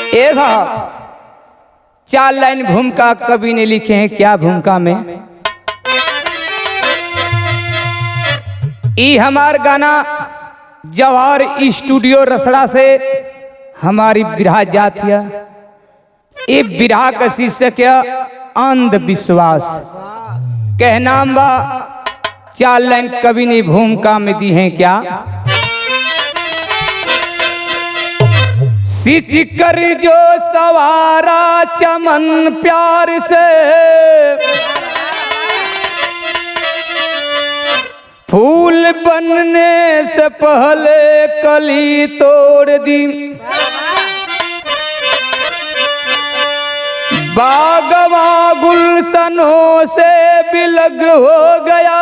ए साहब 4 लाइन भूमिका कवि ने लिखे हैं। क्या भूमिका में ई हमार गाना जवाहर स्टूडियो रसड़ा से हमारी बिरहा जातिया। ये बिरहा का शीर्षक है अंधविश्वास। कहना बा 4 लाइन कवि ने भूमिका में दी हैं। क्या सिच कर जो सवारा चमन प्यार से, फूल बनने से पहले कली तोड़ दी, बागवा गुलशनों से बिलग हो गया,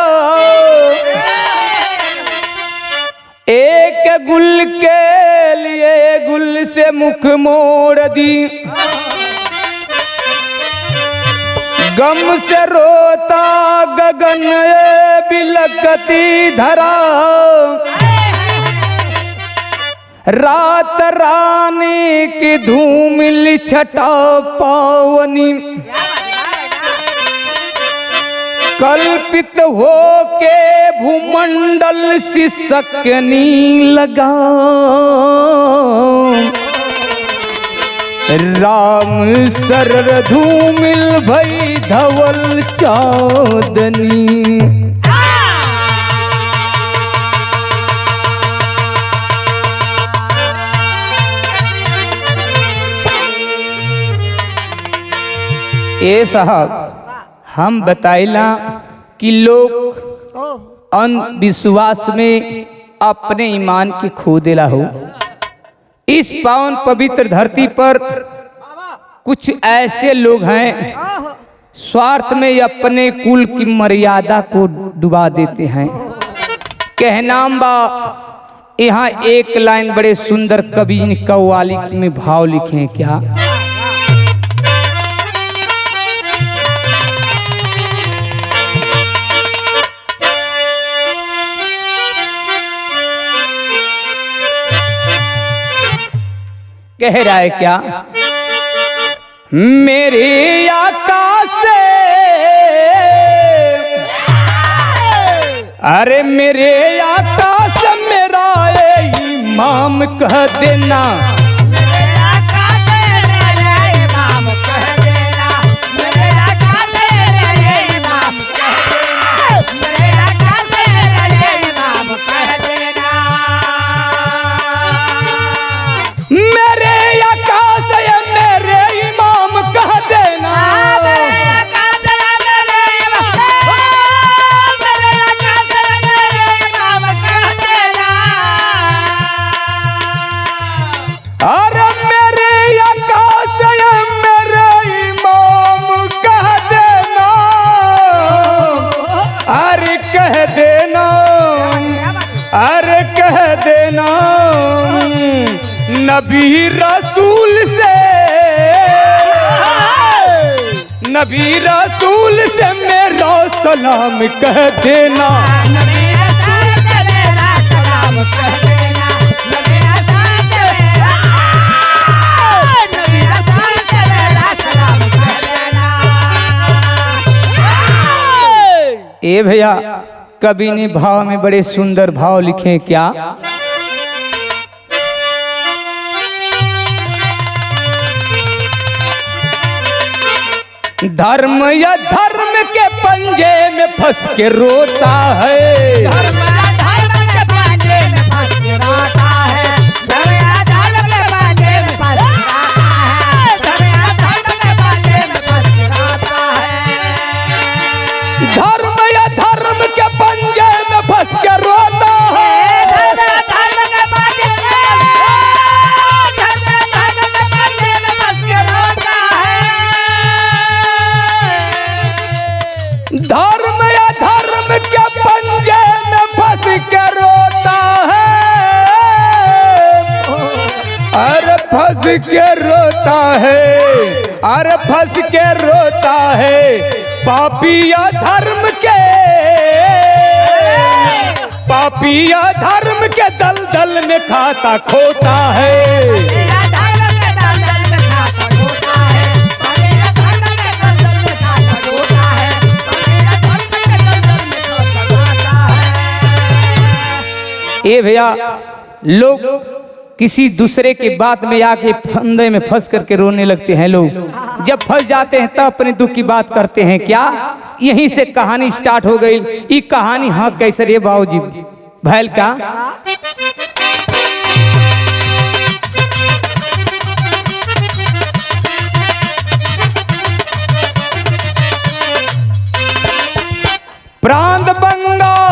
एक गुल के लिए गुल से मुख मोड़ दी, गम से रोता गगन बिलकती धरा, रात रानी की धूमिल छटा पावनी, कल्पित हो के भूमंडल सिसकनी लगा, राम सरर धूमिल भई धवल चांदनी। ए साहब हम बताइला कि लोग अंधविश्वास में अपने ईमान के खो देला हो। इस पावन पवित्र धरती पर कुछ ऐसे लोग हैं स्वार्थ में अपने कुल की मर्यादा को डुबा देते हैं। कहना बा यहाँ 1 लाइन बड़े सुंदर कवि ने कव्वाली में भाव लिखे हैं। क्या कह रहा है? क्या मेरे आकाश से, अरे मेरे आकाश मेरा इमाम कह देना, अरे कह देना नबी रसूल से, नबी रसूल से मेरा सलाम कह देना, नबी रसूल से मेरा सलाम कह देना, नबी रसूल से मेरा सलाम कह देना। ए भैया कवि ने भाव में बड़े सुंदर भाव लिखे। क्या धर्म या धर्म के पंजे में फंस के रोता है, धर्म या धर्म के पंजे में फंस के रोता है, धर्म या धर्म के पंजे में फंस के रोता है, धर्म या धर्म के पंजे में फंस के रोता है, धर्म या धर्म के पंजे में फंस के रोता है, धर्म या धर्म के पंजे में, धर्म या धर्म के पंजे में फंस के रोता है, धर्म या धर्म के पंजे में फंस के रोता है, अरे फंस के रोता है, अरे फंस के रोता है, पापिया धर्म के, पापिया धर्म के दलदल में खाता खोता है, पापिया धर्म के दलदल में ए भैया, लोग किसी दूसरे की बात में आके फंदे में फंस करके रोने लगते हैं। लोग जब फंस जाते हैं तब अपने दुख की बात करते हैं। क्या यहीं से कहानी स्टार्ट हो गई। ये कहानी हाँ कैसे रे बाबूजी भैल का। प्रांत बंगाल,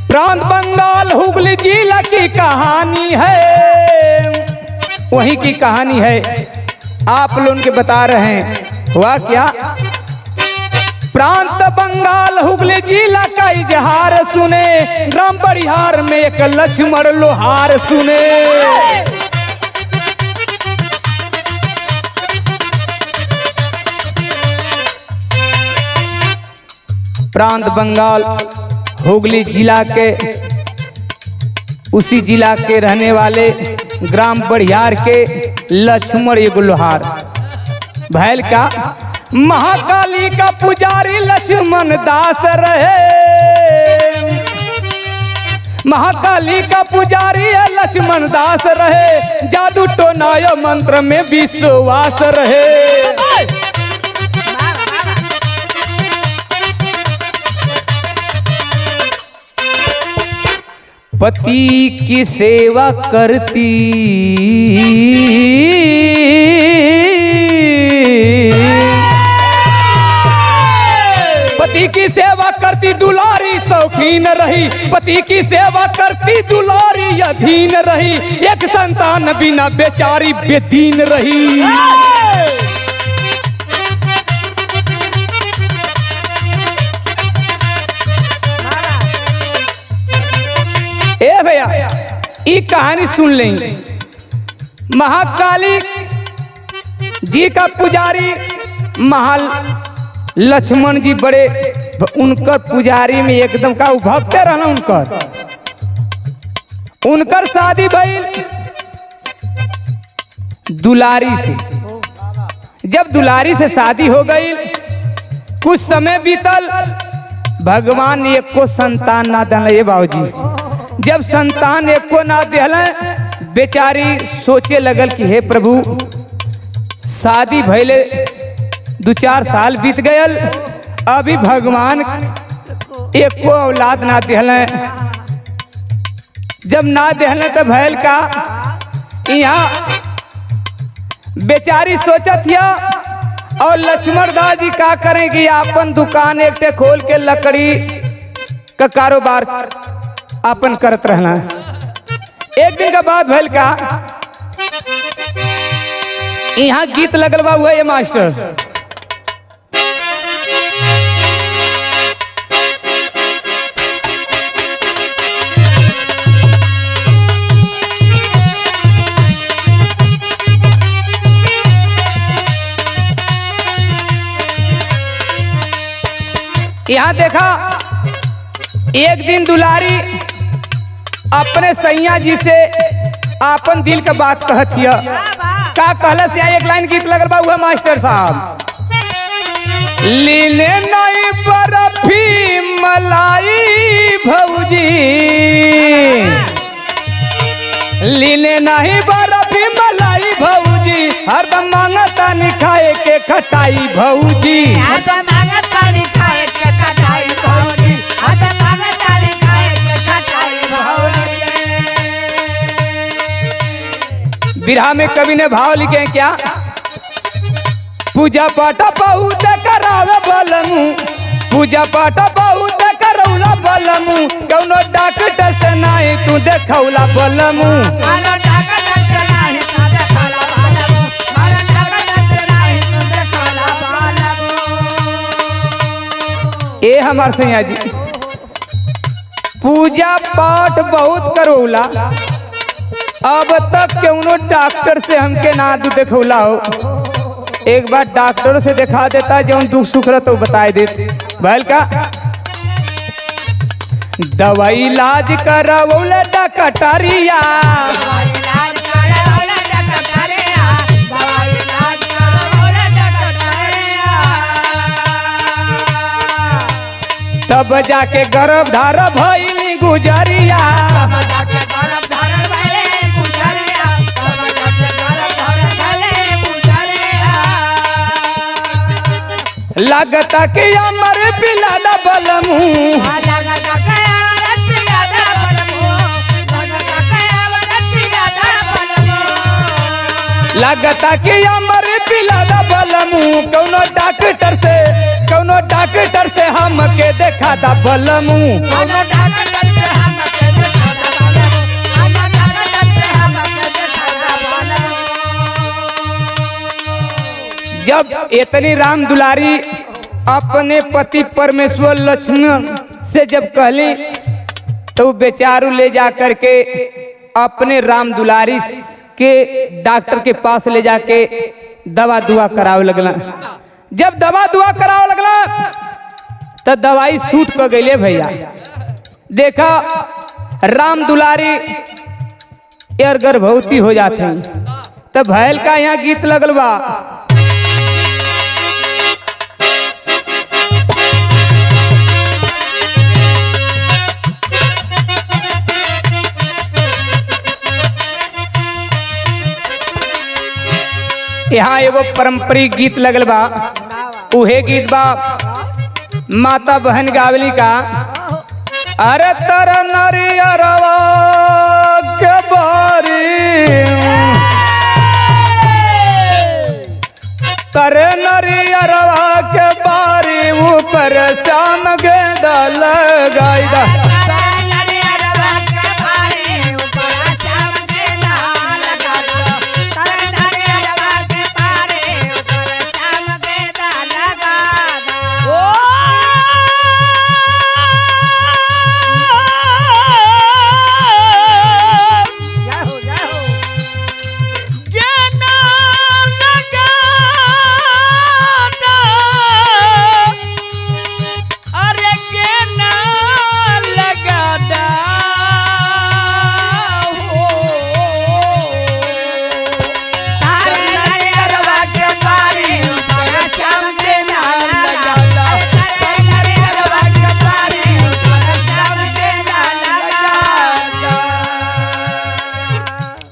प्रांत बंगाल हुगली जिला की कहानी है। वही की कहानी है, आप लोगों के बता रहे हैं। हुआ क्या? प्रांत बंगाल हुगली जिला का इजहार सुने, ग्राम परिहार में एक लक्ष्मण लोहार सुने। प्रांत बंगाल हुगली जिला के, उसी जिला के रहने वाले ग्राम बड़ियार के लक्ष्मण एगो लोहार भैल का। महाकाली का पुजारी लक्ष्मण दास रहे। महाकाली का पुजारी लक्ष्मण दास रहे। जादू टोनाय मंत्र में विश्वास रहे। पति की सेवा करती, पति की सेवा करती दुलारी शौकीन रही। पति की सेवा करती दुलारी अधीन रही। एक संतान बिना बेचारी बेदीन रही। ए भैया, ये कहानी सुन लेंगे। महाकाली जी का पुजारी महाल लक्ष्मण जी बड़े उनकर पुजारी में एकदम का भक्त रहना। उनकर शादी भई दुलारी से। जब दुलारी से शादी हो गई, कुछ समय बीतल, भगवान ने एक को संतान ना दिले बाबूजी। जब संतान एक को ना दिले, बेचारी सोचे लगल कि हे प्रभु, शादी भइले 2-4 साल बीत गयल, अभी भगवान एक को औलाद ना दिले। जब ना दिले तो भैल का, यहाँ बेचारी सोचत या और लक्ष्मण दास जी का करें कि अपन दुकान एक खोल के लकड़ी का कारोबार अपन करत रहना। एक दिन का बाद भैल का, यहाँ गीत लगल बा हुआ ये मास्टर। यहाँ देखा, एक दिन दुलारी अपने सैया जी से अपन दिल का बात कहत हिया। का कहलस? या एक लाइन गीत लगल बा हुआ मास्टर साहब। लीले नहीं बर्फी मलाई भौजी, लीले नहीं बर्फी मलाई भौजी, हरदम मांगता नहीं खाए के खटाई भौजी। बिरहा में कवि ने भाव लिखे हैं क्या? पूजा पाठ बहुत करावे बलमू, पूजा पाठ बहुत करौला बलमू, कौनो डॉक्टर से नहीं तू देखौला बलमू। ए हमार सैया जी, पूजा पाठ बहुत करौला, अब तक क्यों डॉक्टर से हमके ना देखौला हो। एक बार डॉक्टर से दिखा देता, जो दुख सुख रहा तो बताए देते। भैल का दवाई इलाज करवौले डकटरिया, तब जाके गर्भ धार भइली गुजरिया। लगता कि अमर पिलादा बलमू, लगता कि अमर पिलादा बलमू। कौनो डॉक्टर से हमके देखा दा बलमू। जब इतनी राम दुलारी अपने पति परमेश्वर लक्ष्मण से जब कहली तो बेचारू ले जा करके अपने राम दुलारी के डॉक्टर के पास ले जाके दवा दुआ करावे लगला। जब दवा दुआ करावे लगला तो दवाई सूट कर गई भैया। देखा राम दुलारी यार गर्भवती हो जाते हैं तो भैल का यहाँ गीत लगल बा। यहाँ एगो पारंपरिक गीत लगल बा, उहे गीत बा माता बहन गावली का। अरे तर नरियरवा के बारी, करे नरियरवा के बारी ऊपर श्याम गेंदा लगाई दा।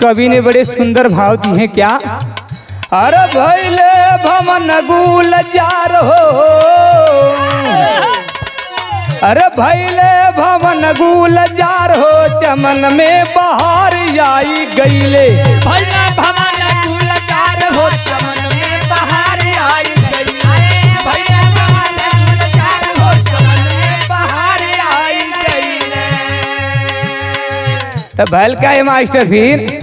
कवि ने बड़े सुंदर भाव दिए हैं क्या। अरे भैले भवन गुलजार हो, अरे भैले भवन गुलजार हो, चमन में बहार आई गईले। भैले भवन गुलजार हो, चमन में बहार आई गईले। भैले भवन गुलजार हो, चमन में बहार आई गईले। तो भैल का है मास्टर फिर।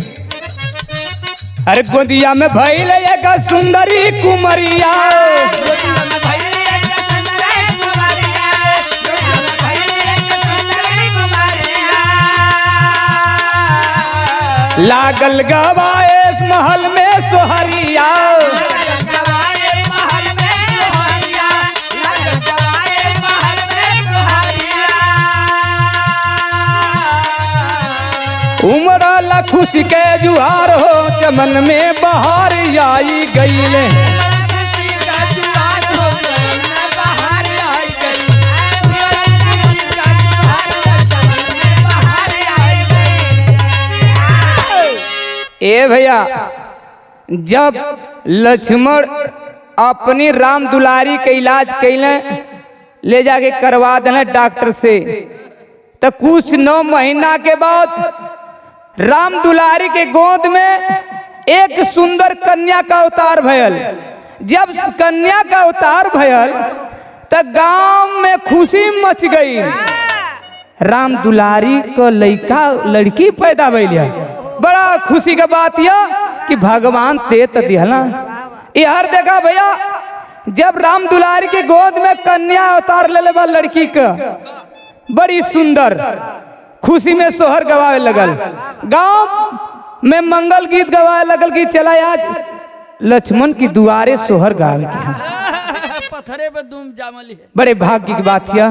अरे गोदिया में भैल एक सुंदरी कुमरिया, लागल गवाए महल में सोहरिया। उमड़ल खुशी के जुहार हो, चमन में बहार आई गईले। ए भैया जब लक्ष्मण अपनी राम दुलारी के इलाज कैले ले जाके करवा देना डॉक्टर से, तो कुछ 9 महीना के बाद राम दुलारी के गोद में एक सुंदर कन्या का अवतार भयल। जब कन्या का अवतार भयल तो गांव में खुशी मच गई। राम दुलारी को लड़की पैदा भइल। बड़ा खुशी का बात यह कि भगवान दे तो दिहला। यार देखा भैया जब राम दुलारी के गोद में कन्या अवतार ले लेवा लड़की का, बड़ी सुंदर खुशी में सोहर गवावे लगल। गांव में मंगल गीत गवावे लगल कि चला आज लक्ष्मण की दुआरे सोहर गावे के। पत्थरे पे दुम जामली है। बड़े भाग्य की बात यह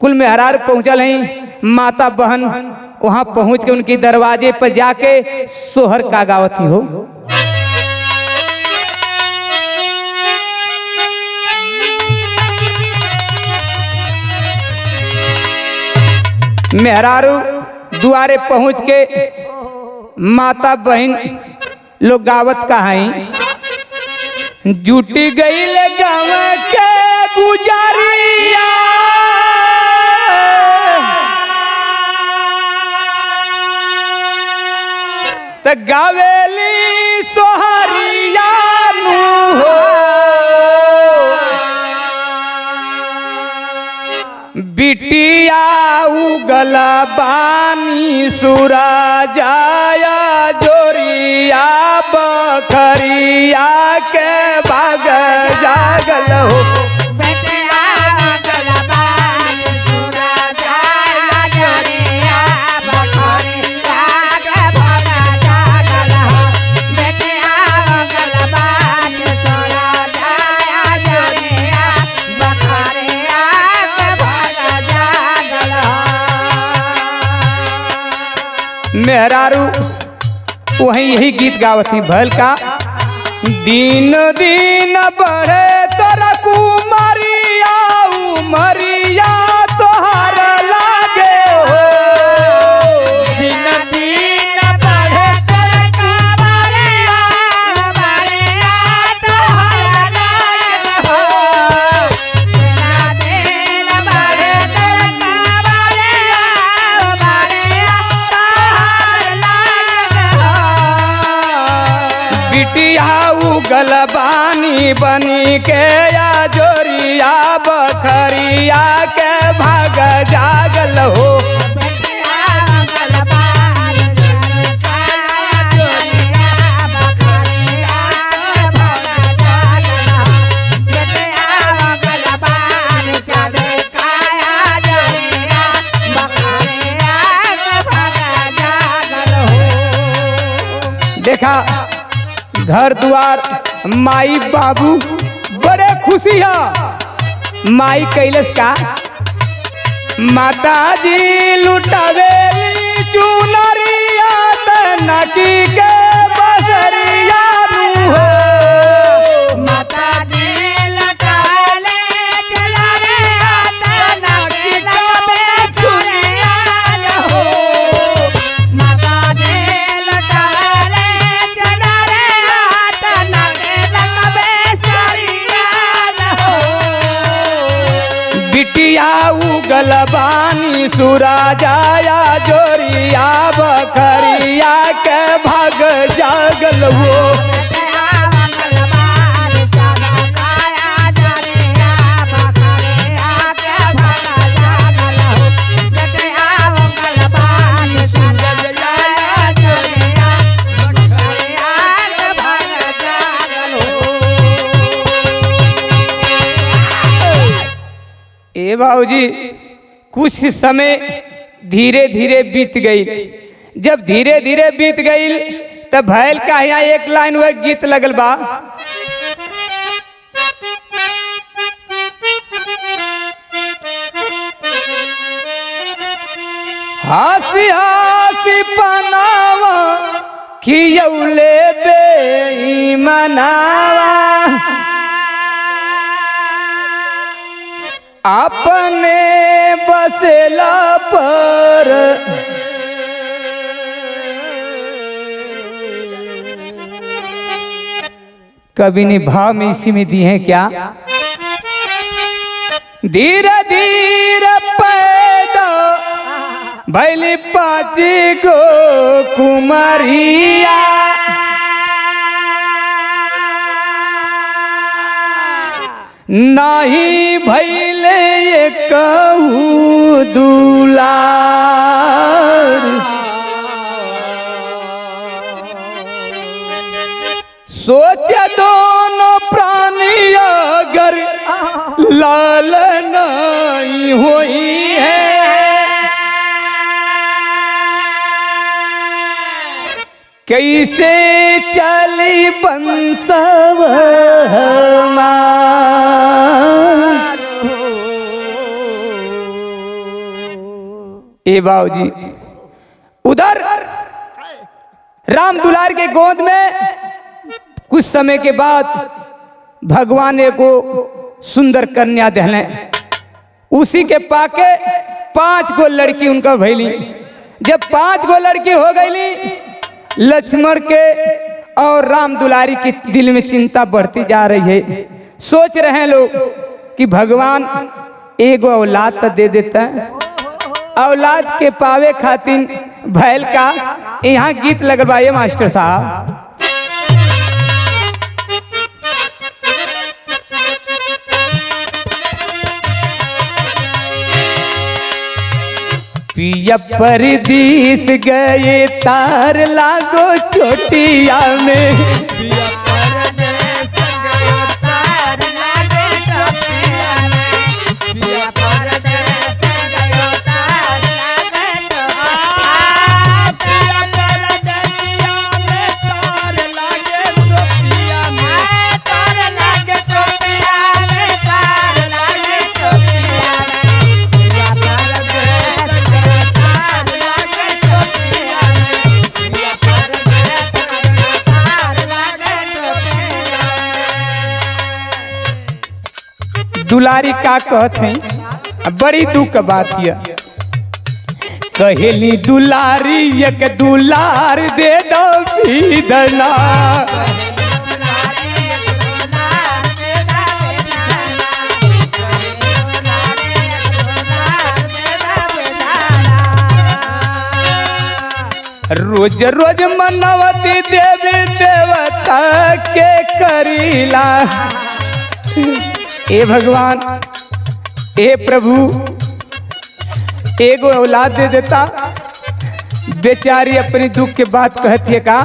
कुल में हरार पहुंचल हैं। माता बहन वहां पहुंच के उनकी दरवाजे पर जाके सोहर का गावती हो। मेहरारू दुआरे पहुंच के माता बहन लोग गावत कहाई जुटी गई ले गाँव के गुजारिया त गावेली सोहरिया नु हो बिटिया उगल बानी सुरा जाया जोरिया बखरिया के भाग जागल हो मेहरारू वहीं यही गीत गावती भल का दिन दिन बढ़े तोरा कुमारिया उमरिया तोहार लागे हो दिन दिन बढ़े तोरा कुमारिया उमरिया तोहार लागे हो दिन बढ़े तोरा कुमारिया उमरिया तोहार लागे हो बिटिया उगल बानी बनी के या जोरिया बखरिया के भाग जागल हो देखा घर द्वार माई बाबू बड़े खुशी है माई कैलस का माता जी लुटावेली चुनरिया तनकी के बसरिया नु हो माता जी लटाले चलरिया तनकी के बसरिया हो माता जी लटाले चलरिया तनकी के बसरिया हो बिटिया उगल बानी सुरा जाया जोरिया बखरिया के भाग जागल हो ए बाबूजी कुछ समय धीरे धीरे बीत गई जब धीरे धीरे बीत गई तब भैल का यहाँ एक लाइन वह गीत लगल बा हासी हासी पनावा खियौले बेईमानावा अपने बसेला पर कभी ने भाव में इसी में दी है क्या धीरे धीरे पैदा भैली 5 गो कुमारिया नहीं भैले ये कहू दुलार सोच दोनों प्राणी अगर लाल नहीं हुई है कैसे चली बंसव ए बाबूजी उधर राम दुलार के गोद में कुछ समय के बाद भगवान को सुंदर कन्या दहले उसी के पाके 5 गो लड़की उनका भैली। जब 5 गो लड़की हो गईली, लक्ष्मण के और राम दुलारी के दिल में चिंता बढ़ती जा रही है। सोच रहे हैं लोग कि भगवान एगो औलाद तो दे देता है, औलाद के पावे खातिर भैल का यहाँ गीत लगवाइए मास्टर साहब। पिया परदेस गए तार लागो चोटिया में, पिया परदेस गयो तार लागे चोटिया में, पिया परदेस गयो तार लागे चोटिया में, पिया परदेसिया में तार लागे चोटिया में, तार लागे चोटिया में, तार लागे चोटिया में, पिया परदेस गयो तार लागे चोटिया में, पिया परदेस गयो तार लागे चोटिया में। दुलारी का कहत है, बड़ी दुख का बात है। कहेली दुलारी एक दुलार दे दो पीदना, रोज रोज मनवती देवी देवता के करीला। ए भगवान, ए प्रभु, एगो औलाद दे देता। बेचारी अपनी दुख के बात कहती है का,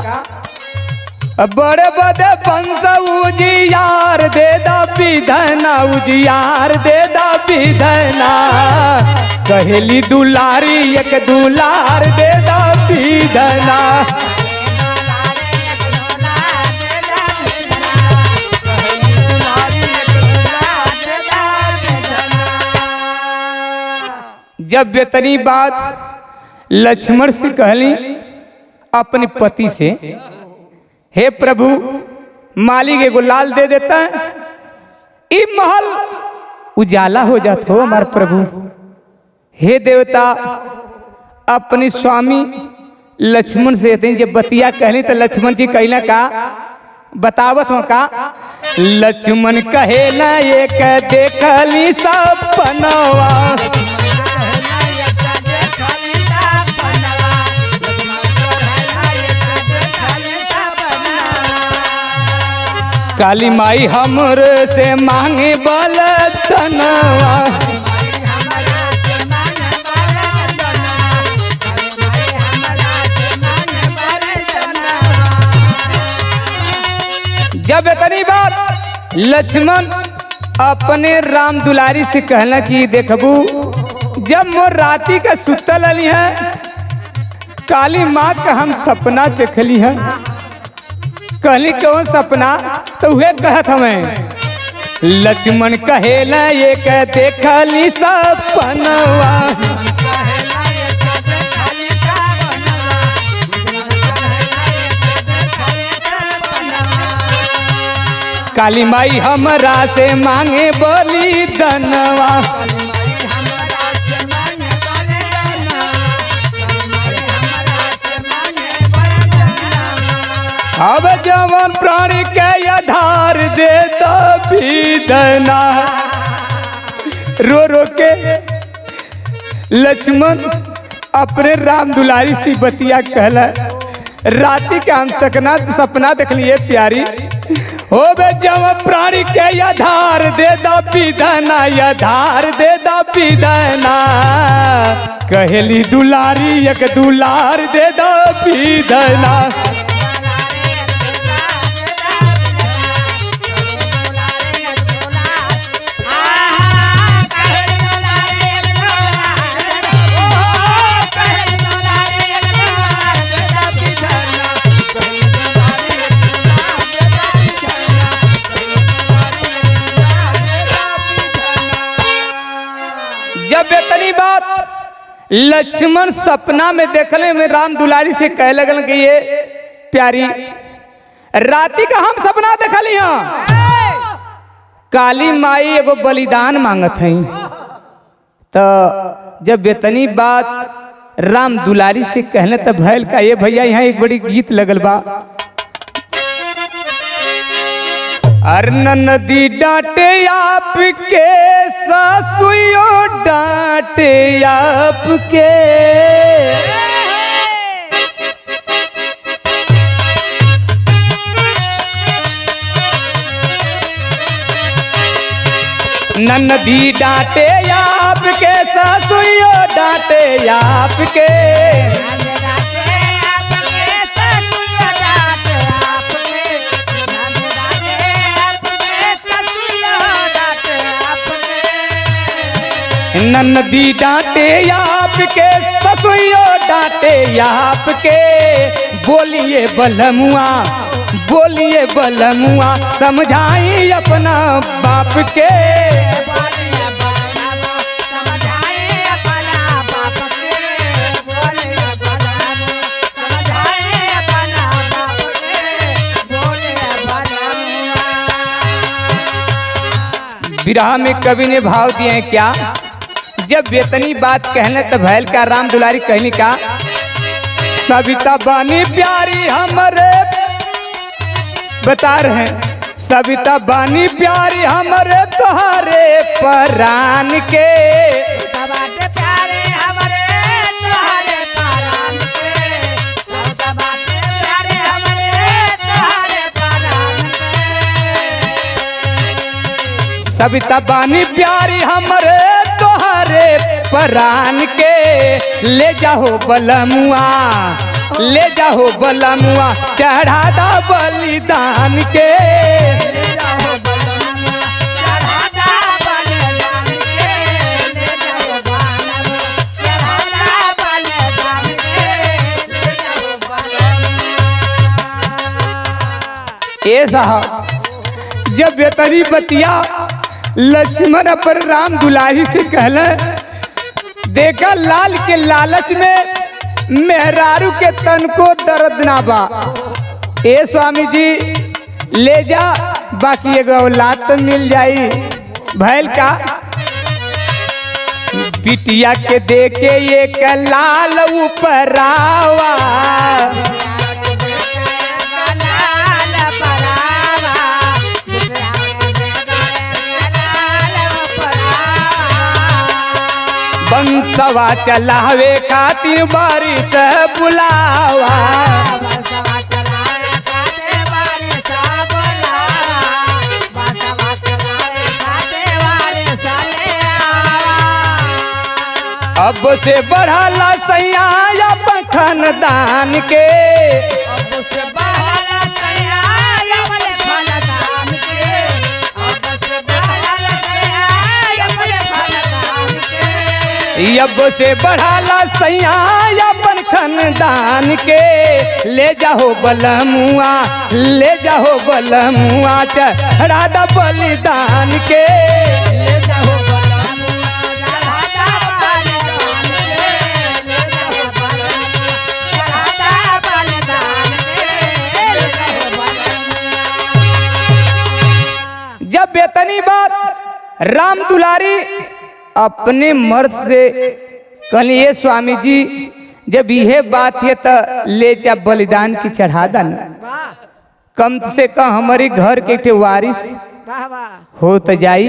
बड़े बड़े पंस उजियार दे दा विधना, उजियार दे दा विधना। कहेली दुलारी एक दुलार दे दा विधना। जब बेतनी बात लक्ष्मण से कहली अपने पति से, हे प्रभु मालिक एगो लाल दे देता है, ई महल उजाला हो जाता हो हमारे प्रभु। हे देवता, अपने स्वामी लक्ष्मण से जब बतिया कहली तो लक्ष्मण जी कहला का बतावत हो का, लक्ष्मण कहेला एक देखली सपनवा, काली माई हमर से मांगे बलतनवा। जब इतनी बात लक्ष्मण अपने राम दुलारी से कहला कि देखबू, जब मोर राती का सुतल अली है, काली माँ का हम सपना देखली है। कहली कौन सपना, तो वह कहत हमें लक्ष्मण कहेला एक देखली सपनवा, काली माई हमरा से मांगे बोली दनवा। अब जवन प्राणी के आधार देता पीदना। रो रो के लक्ष्मण अपने राम दुलारी सी बतिया कहला, राती के हम सपना देख लिए प्यारी, हो बे जवन प्राणी के आधार दे दा पीदना, आधार दे दा पीदना। कहेली दुलारी एक दुलार दे दा पीदना। जब इतनी बात लक्ष्मण सपना में देखले में राम दुलारी से कह लगल कि ये प्यारी, राती का हम सपना देखली हाँ, काली माई एगो बलिदान मांगत है, तो जब इतनी बात राम दुलारी से कहने तो भैल का ये भैया यहाँ एक बड़ी गीत लगल बा। अर नदी डांटे आपके सासुयो डांटे आपके, नदी डांटे आपके सासुयो डांटे आपके, नदी डांटे आपके ससुयो डांटे आपके, बोलिए बलमुआ बोलिए बलमुआ समझाई अपना बाप के, विरह में कवि ने भाव दिए हैं क्या। जब इतनी बात कहने तो भैल का राम दुलारी कहने का, सविता बानी प्यारी हमारे बता रहे हैं, सविता बानी प्यारी हमारे तोहारे परान के, सविता बानी प्यारी हमारे तोहारे परान के, ले जाओ बलमुआ ले जाओ बलमुआ चढ़ा दा बलिदान के, ए साहब जब बेतरी बतिया लक्ष्मण पर राम दुलारी से कहले, देखा लाल के लालच में मेहरारू के तन को दर्द ना बा, ए स्वामी जी ले जा बाकी एगो औलाद तो मिल जाई। भैल का बिटिया के देके एक लाल ऊपर आवा, बंसवा चलावे खातिर बारिश बुलावा, अब से बढ़ाला सैया अपन खानदान के, अब से बढ़ाला सैया अपन खानदान के, ले जाओ बलमुआ ले जाओ बलमुआ चढ़ा दा बलिदान के, ले जाओ जब बेतनी बात राम दुलारी अपने मर्द से कहली, ये स्वामी जी जब यह बात है तो ले जा बलिदान की चढ़ा दन, कम से कम हमारे घर के वारिस हो तो जाई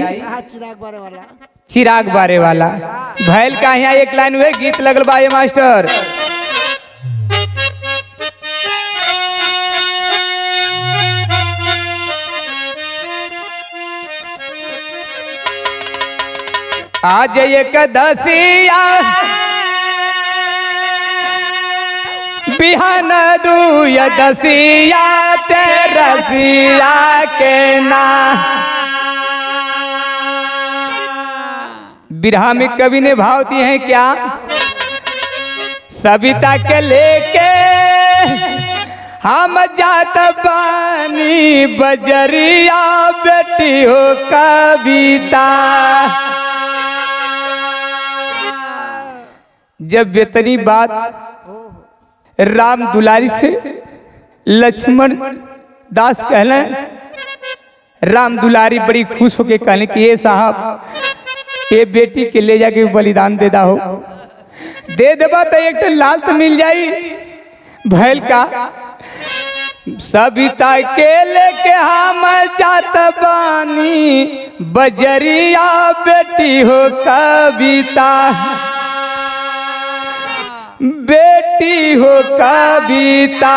चिराग बारे वाला। भैल का यहाँ एक लाइन हुए गीत लगल बा मास्टर, आज एकदसिया बिहान दूयदसिया तेरसिया के ना। बिरहा में कवि ने भाव दिए हैं क्या, सविता के लेके हम जात बानी बजरिया बेटी हो कविता। जब इतनी बात राम दुलारी से लक्ष्मण दास कहले, राम दुलारी बड़ी खुश होके कहले कि ये साहब ये बेटी के ले जाके बलिदान दे दा हो, दे देबा तो एक लाल तो मिल जाई भैल का। सविता के लेके हम जात बानी बजरिया बेटी हो कविता, बेटी हो कविता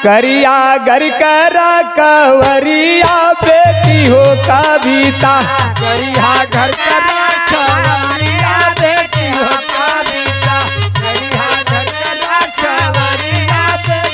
करिया घर करा कवरिया बेटी हो कविता, करिया घर करा कवरिया बेटी हो कविता, करिया घर करा कवरिया बेटी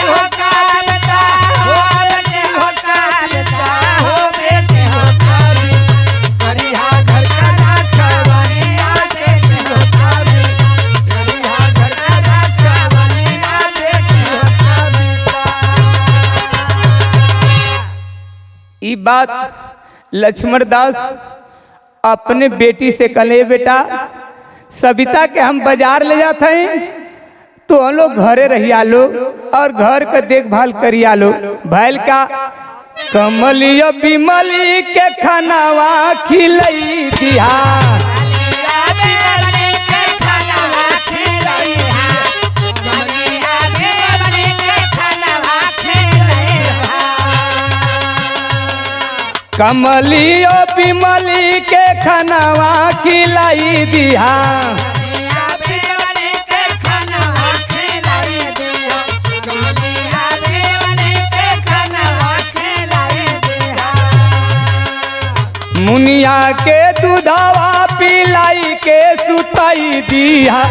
हो कविता, हो बेटी हो कविता, हो बेटी हो कविता, करिया घर करा कवरिया बेटी हो कविता, करिया घर करा कवरिया बेटी हो कविता। ई बात लक्ष्मण दास अपने बेटी से कले, बेटा सविता के हम बाजार ले जाते हैं तो हम लोग घरे रहिया लो और घर का देखभाल करिया लो। भैल का कमलिया बिमली के खानावा खिलई दिया, कमलियो बिमली के खानावा खिलाई दिया, मुनिया के दूधावा पिलाई के सुताई दिया,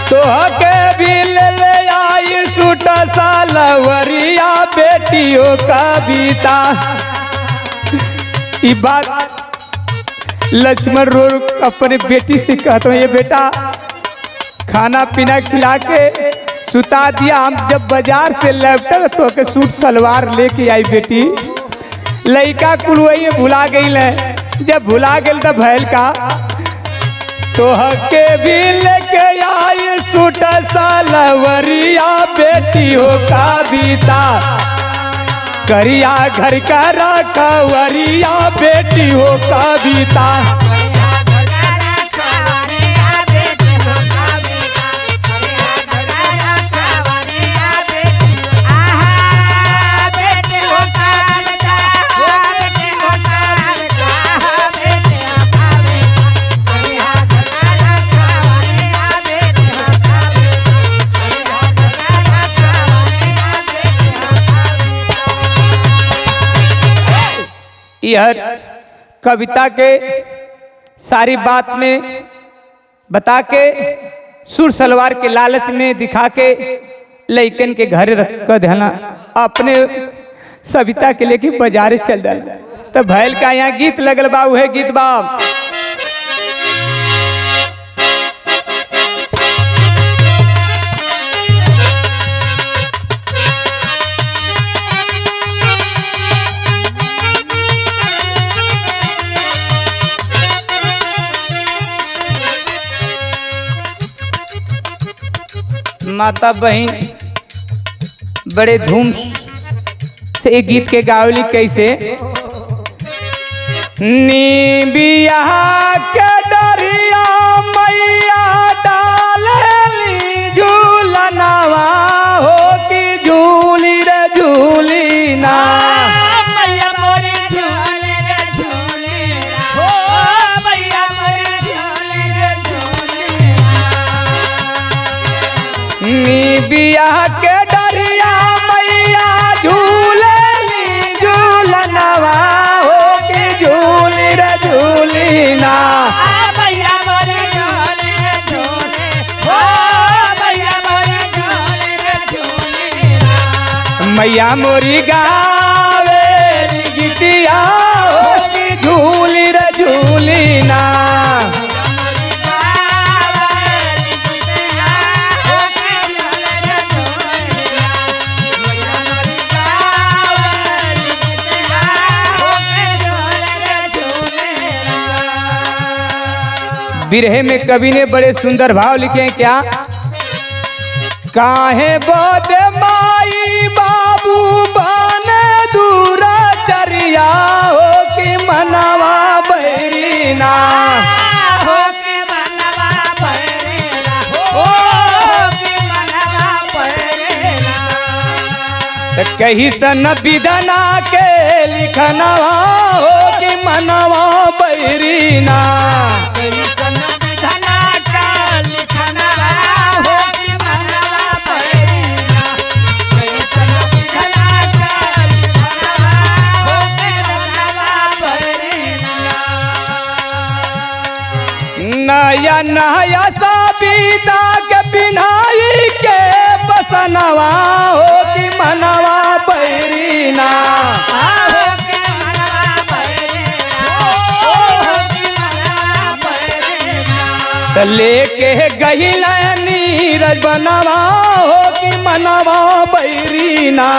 तो के भी ले आई सूट सालवरिया बेटियों कविता। ये बात लक्ष्मण रो अपने बेटी से कहते हैं, ये बेटा खाना पीना खिला के सुता दिया, हम जब बाजार से लौटे तो के सूट सलवार लेके आई बेटी। लड़का कुल वही भुला गई है, जब भुला गई तो भैल का तो हके भी लेके आई सूट सालवरिया बेटी हो कविता, करिया घर का रखवरिया बेटी हो कविता, यह कविता के सारी बात में बता के सुर सलवार के लालच में दिखा के लइकन के घर रख कर देना, अपने सविता के लेके बाजारे चल दल। तो भैल का यहाँ गीत लगल बा, उहे गीत बा माता बहन बड़े धूम से एक गीत के गावली कैसे, निबिया के डरिया मैया डालली झूलनवा हो कि झूली रे झूली ना, मैया मोरी झूले रे झूले, हो मैया मोरी झूले रे झूले, निबिया के डरिया मैया झूलली झूलनवा हो कि झूली रे झूली ना, मैया मोरी झूले रे झूले, हो मैया मोरी झूले रे झूले, मैया मोरी गावे गीतिया हो कि झूली रे झूली ना, बिरहे में कवि ने बड़े सुंदर भाव लिखे हैं क्या? काहे बोध माई बाबू बने दूरा चरिया हो कि मनवा बैरीना हो के मनवा बैरेला हो के मनवा बैरेला कही सन विधना के लिखनवा हो कि मनवा बैरीना कैसन विधना का लिखनवा हो के मनवा बैरेला कैसन विधना का लिखनवा हो के मनवा बैरेला नया नया साबिता के बिनाई के बसनवा हो कि मनवा बैरीना हो के मनवा बैरेला हो के मनवा बैरेला त लेके गहिल नीरज बनवा हो कि मनवा बैरीना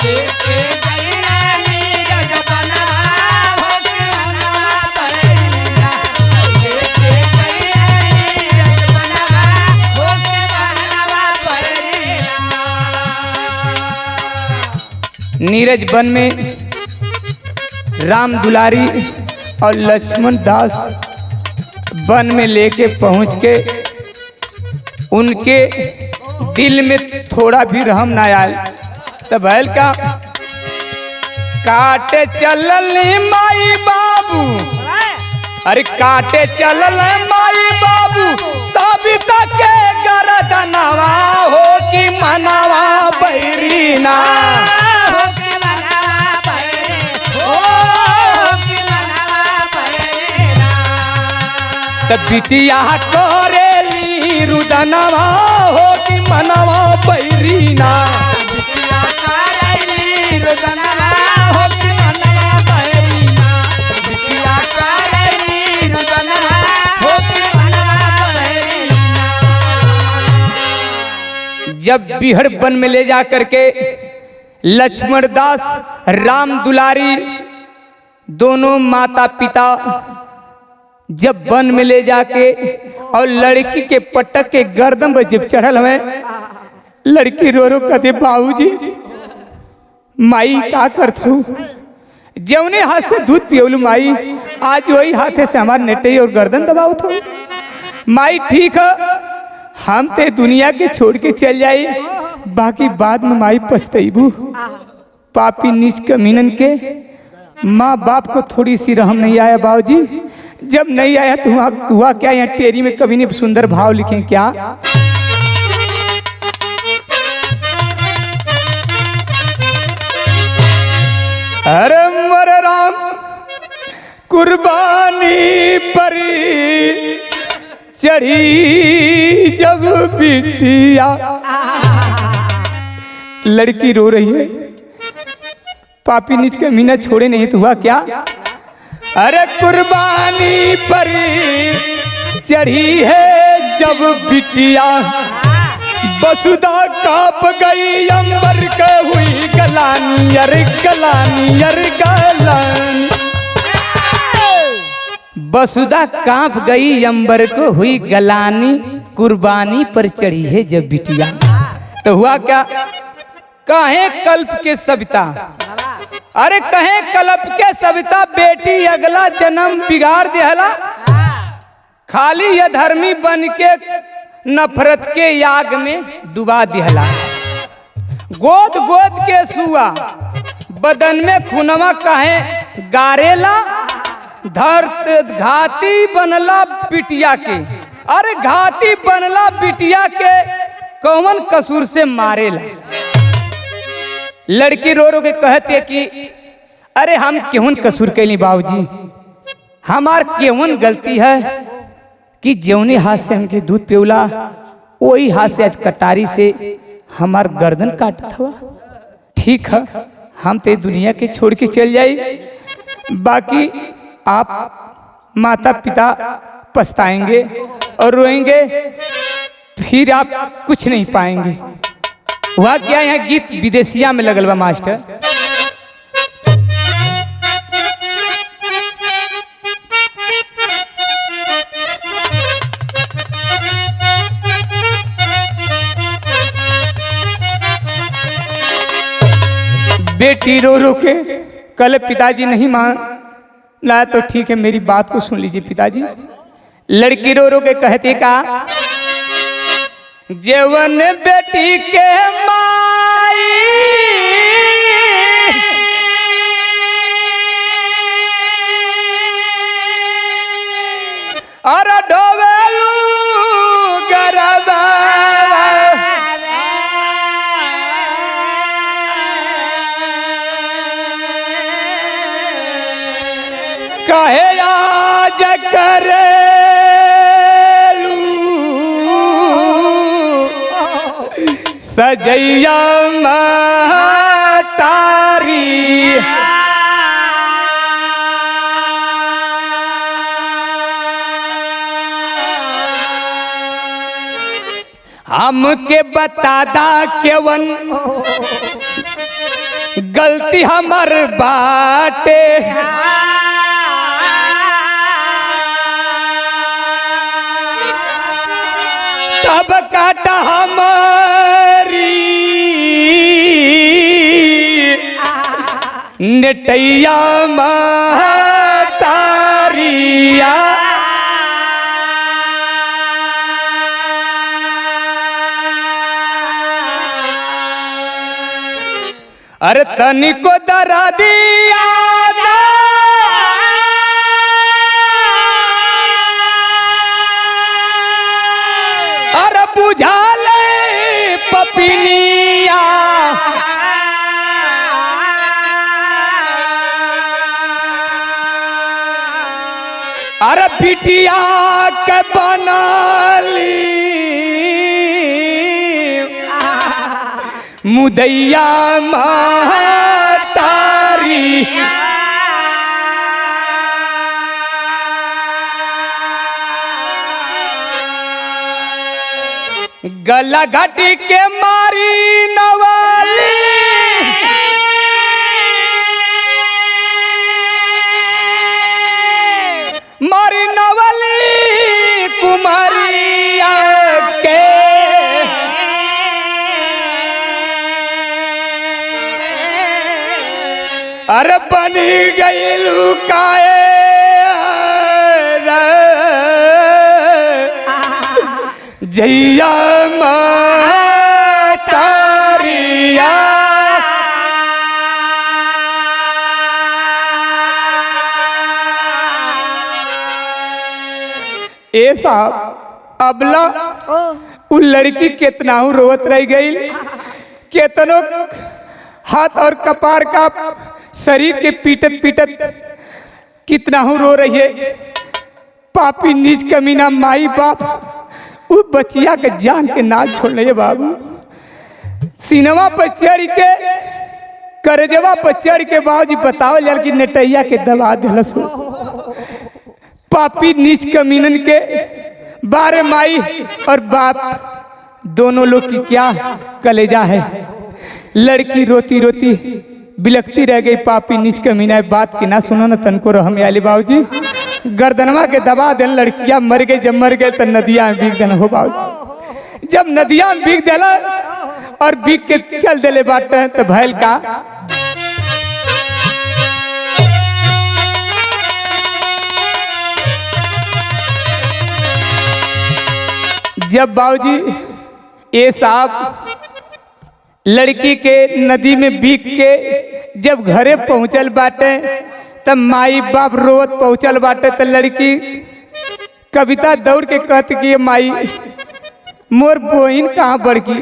लेके गइला नीरज बनवा हो के मनवा बैरेला लेके गइला नीरज बनवा हो के मनवा बैरेला नीरज वन में राम दुलारी और लक्ष्मण दास वन में लेके पहुंच के उनके दिल में थोड़ा भी रहम ना आया। तो भैल का काटे चलल माई बाबू, अरे काटे चलल माई बाबू सबिता के गरदनवा हो कि मनवा बैरीना हो के मनवा बैरेला हो के मनवा बैरेला त बिटिया करेली रुदनवा हो कि मनवा बैरीना बिटिया करैली रुदनवा हो के मनवा बैरेला बिटिया करैली रुदनवा हो के मनवा बैरेला जब बिहड़ वन में ले जा करके लक्ष्मण दास राम दुलारी दोनों माता पिता जब वन में ले जाके और लड़की के पटक के गर्दन पर जब चढ़ल हमें लड़की रो रो कहते बाबूजी माई का करतू जौने हाथ से दूध पियोलू माई आज वही हाथे से हमारे नेटे और गर्दन दबाओ था माई ठीक है हम ते दुनिया के छोड़ के चल जाई बाकी बाद में माई पछतैबू पापी नीच कमीनन के माँ बाप को थोड़ी सी रहम नहीं आया बाबूजी जब नहीं आया तो हुआ क्या? यहाँ टेरी में कभी नहीं सुंदर भाव लिखे क्या? अरे मर राम कुर्बानी पर चढ़ी जब बिटिया लड़की रो रही है पापी नीच के मीना छोड़े नहीं तो हुआ क्या? अरे कुर्बानी पर चढ़ी है जब बिटिया बसुदा काप गई अंबर के हुई गलानी अरे गलानी अरे गलानी बसुदा कांप गई अंबर को हुई गलानी कुर्बानी पर चढ़ी है जब बिटिया। तो हुआ क्या? कहे कल्प के सविता, अरे कहे कल्प के सविता बेटी अगला जन्म बिगाड़ देहला खाली ये धर्मी बन के नफरत के याग में डुबा दिहला गोद गोद के सुआ बदन में खुनवा कहे गारेला धरत घाती बनला बिटिया के। अरे घाती बनला बिटिया के कौन कसूर से मारेला? लड़की रो रो के कहते कि अरे हम केवन कसूर कैली बाबूजी, हमार केवन गलती है कि जौने हाथ से हमके दूध पिउला वही हाथ से आज कटारी से हमार गर्दन काटत हुआ। ठीक है हम ते दुनिया के छोड़ के चल जाई, बाकी आप माता पिता पछताएंगे और रोएंगे, फिर आप कुछ नहीं पाएंगे। वह क्या यहाँ गीत विदेशिया में लगल बा मास्टर। बेटी रो रो के कल पिताजी नहीं मान ना तो ठीक है, मेरी बात को सुन लीजिए पिताजी। लड़की रो रो के कहती का, जेवन बेटी के माई और डोवेलू गरबा कहे आज करेलू सजैया तारी हमके बता दा केवन गलती हमर बाटे तब काटा हमारी नेटैया तारिया अरे तनिको दरा दिया ना अरे बुझा ले पपिनिया अरे बिटिया के बनाली मुदैया तारी गला घाटी के मारी नवाली मारी नवाली कुमारिया के अरे बनी गई लुकाए जैया तारिया ए साहब अबला उ लड़की कितना रोवत रह गई, केतनो हाथ और कपार का शरीर के पीटत पीटत कितना रो रही है। पापी नीच कमीना माई बाप उ बचिया के जान के ना छोड़ने बाबू। सीनवा पर चढ़ के करजवा पर चढ़ के बाबूजी बताओ यार कि नेटैया के दबा दिलस हो। पापी नीच कमीनन के बारे माई और बाप दोनों लोग की क्या कलेजा है। लड़की रोती रोती बिलखती रह गई। पापी नीच कमीना बात की ना सुनो न तनको रहम आली बाबूजी। गर्दनवा के दबा देन लड़कियां मर गई। जब मर गए तो नदिया में बीग देना हो बाबूजी। जब नदिया में बीग देला और बीग के चल देले बाटे तो भैल का जब बाबूजी ये साहब लड़की के नदी में बीग के जब घरे पहुंचल बाटे तब माई बाप रोवत पहुंचल बाटे। तो लड़की कविता दौड़ के कहती कि माई मोर बहन कहाँ बड़की,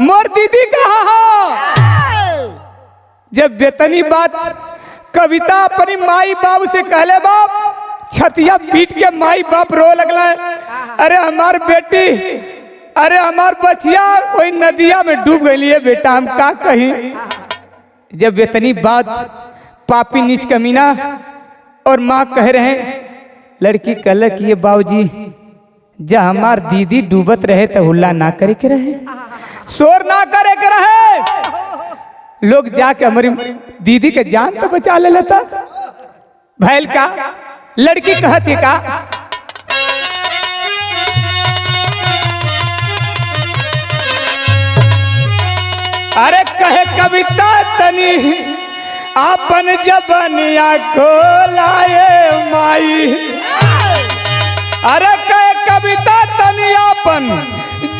मोर दीदी कहाँ हो। जब बेतनी बात कविता अपनी माई बाबू से कहले बाप छतिया पीट के माई बाप रो लगला। अरे हमार बेटी, अरे हमार बचिया कोई नदिया में डूब गई है बेटा, हम का कही। जब इतनी बात पापी नीच कमीना और माँ कह रहे हैं, लड़की कल कि ये बाबूजी जब हमार दीदी डूबत रहे तो हुल्ला ना करे के रहे, शोर ना करे के रहे, लोग जाके हमारी दीदी के जान तो बचा ले लेता। भैल का लड़की कहती का अरे कहे कविता तनी आपन जबनिया खोलाए माई। अरे कहे कविता तनियापन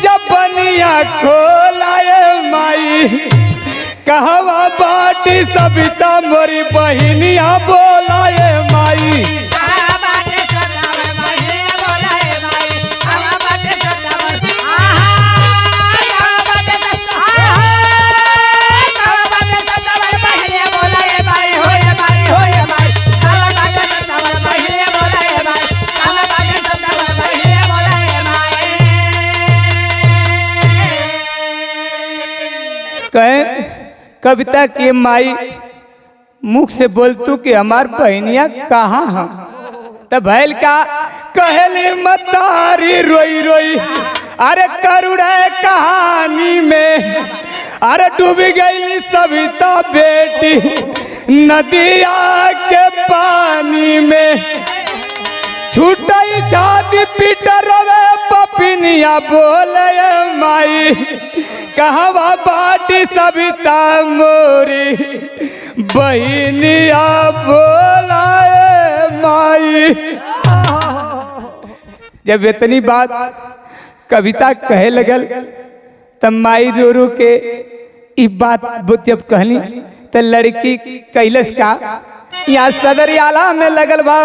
जबनिया खोलाए माई। कहवा बाटी सविता मोरी बहिनिया बोलाए माई। कहे कविता के माई मुख से बोलतू कि हमार बहनिया कहाँ है। तब भैल का कहली मतारी रोई रोई अरे करुणे कहानी में। अरे डूबी गई सविता बेटी नदिया के पानी में। छूटई छाती पीट रवे पपिनिया बोले माई। कहवा बाटी सविता मोरी बहिनिया बोलाए माई। जब इतनी बात कविता कहे लगल तब माई रो रो के ई बात जब कहली तो लड़की कैलस का यहाँ सदरियाला में लगल बा।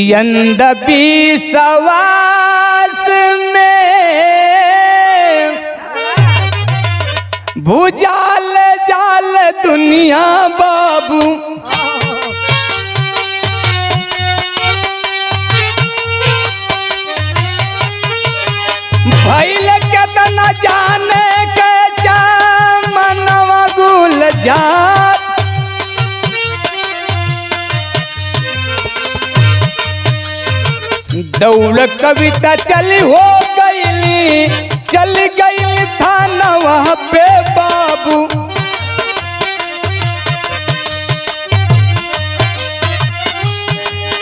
यंद विश्वास में भूजाल जाल दुनिया बाबू। भैल केतना जाने के मनवा गुलजार। दौड़ कविता चली हो गईली चल गई थाना वहाँ पे बाबू।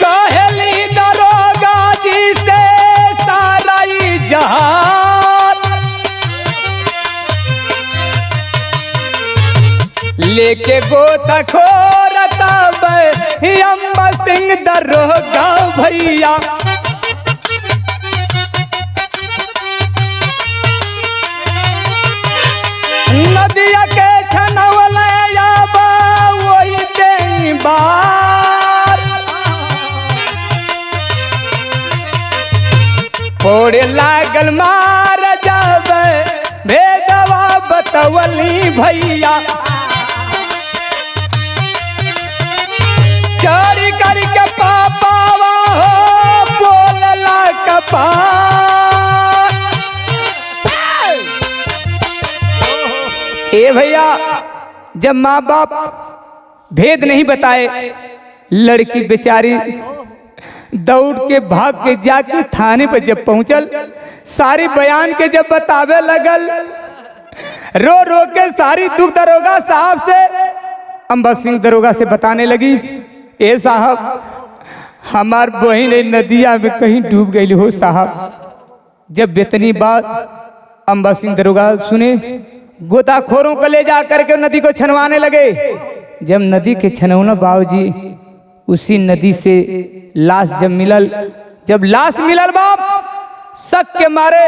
कहली दरोगा जी से सारा जहान। लेके गोता खोरता अम्बा सिंह दरोगा भैया। नदिया के छनवले आबा वही देनी बार। फोड़े लागल मार जब भेदवा बतवली भैया। चोरी करके पापावा हो बोलला कपार। ए भैया जब माँ बाप भेद नहीं बताए लड़की बेचारी दौड़ के भाग के जाके थाने पर जब पहुंचल सारी बयान के जब बतावे लगल रो रो के सारी दुख दरोगा साहब से अम्बा सिंह दरोगा से बताने लगी। ए साहब हमार बहन नदिया में कहीं डूब गई हो साहब। जब बेतनी बात अम्बा सिंह दरोगा सुने गोताखोरों को ले जा करके नदी को छनवाने लगे। जब नदी के छनौना बाबूजी उसी नदी से लाश जब लाश मिलल बाप शक के मारे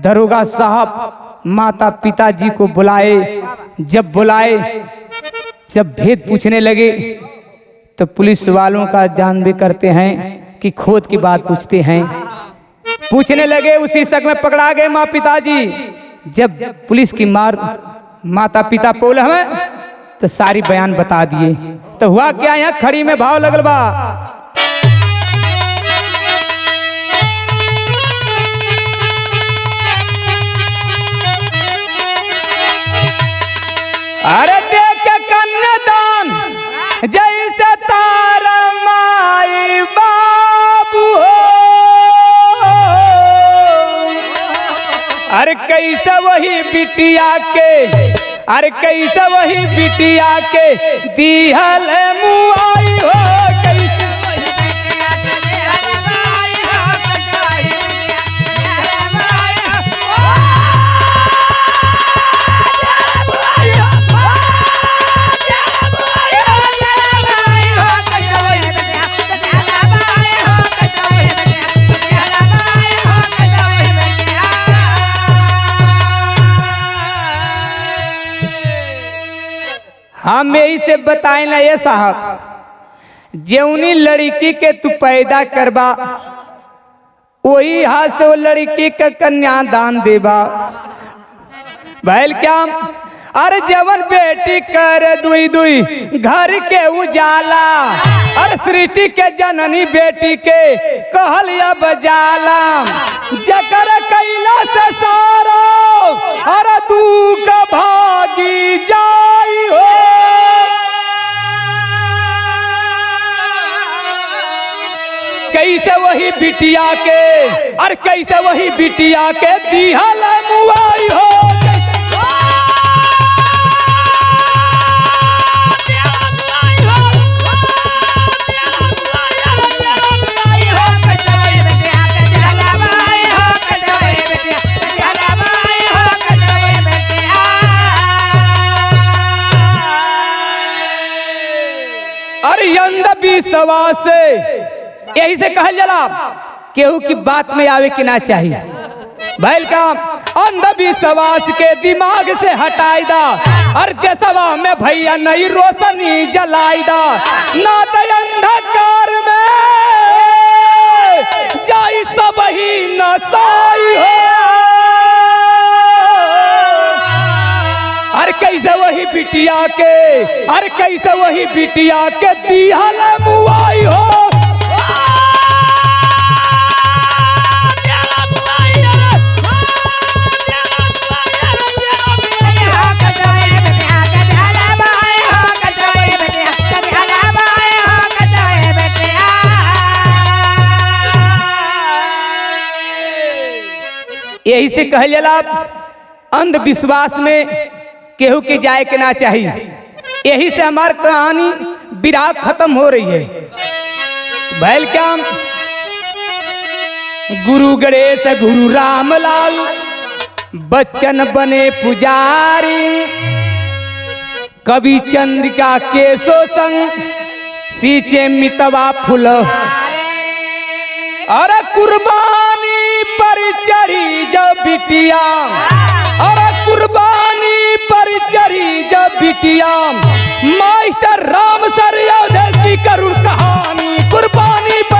दरोगा साहब माता पिताजी को बुलाए। जब जब भेद पूछने लगे तो पुलिस वालों का जान भी करते हैं कि खोद की बात पूछते हैं। पूछने लगे उसी शक में पकड़ा गए माँ पिताजी। जब पुलिस की मार माता पिता पोल हमें तो सारी बयान बता दिए। तो हुआ क्या यहाँ खड़ी में भाव लगल बा। अरे देख कन्यादान जैसे तारा माई बाबू हो। अरे कैसे वही बिटिया के अरे कैसे वही बिटिया के दिहल मुआई हो कैसे हम यही से बताए ना ये साहब जौनी लड़की के तू पैदा करबा वही हाथ से वो लड़की के कन्यादान देबा भैल क्या अरे जवन बेटी कर दुई दुई घर के उजाला अरे सृष्टि के जननी बेटी के कहल बजाला जकर कैला से सारा अरे तू का भागी जाई हो कैसे वही बिटिया के अरे कैसे वही बिटिया के दिहल मुआई हो अरे अंधविश्वास से यही से कहल जला केहू की बात में आवे कि ना चाहिए भैल काम अंधविश्वास के दिमाग से हटाई दा और देशवा में भैया नई रोशनी जलाई दा ना तो अंधकार में जाई सब ही नसाई हो अरे कैसे वही बिटिया के अरे कैसे वही बिटिया के दिहल मुआई हो यही से कहल जाला अंधविश्वास में केहू के जाए के ना चाहिए यही से हमार कहानी विराग खत्म हो रही है भैल क्या गुरु गणेश गुरु रामलाल बच्चन बने पुजारी कवि चंद्रिका केशो संग सींचे मितवा फूल अरे कुर्बानी पर चढ़ी जब बिटिया अरे कुर्बानी पर चढ़ी जब बिटिया मास्टर राम सर की करुण कहानी कुर्बानी पर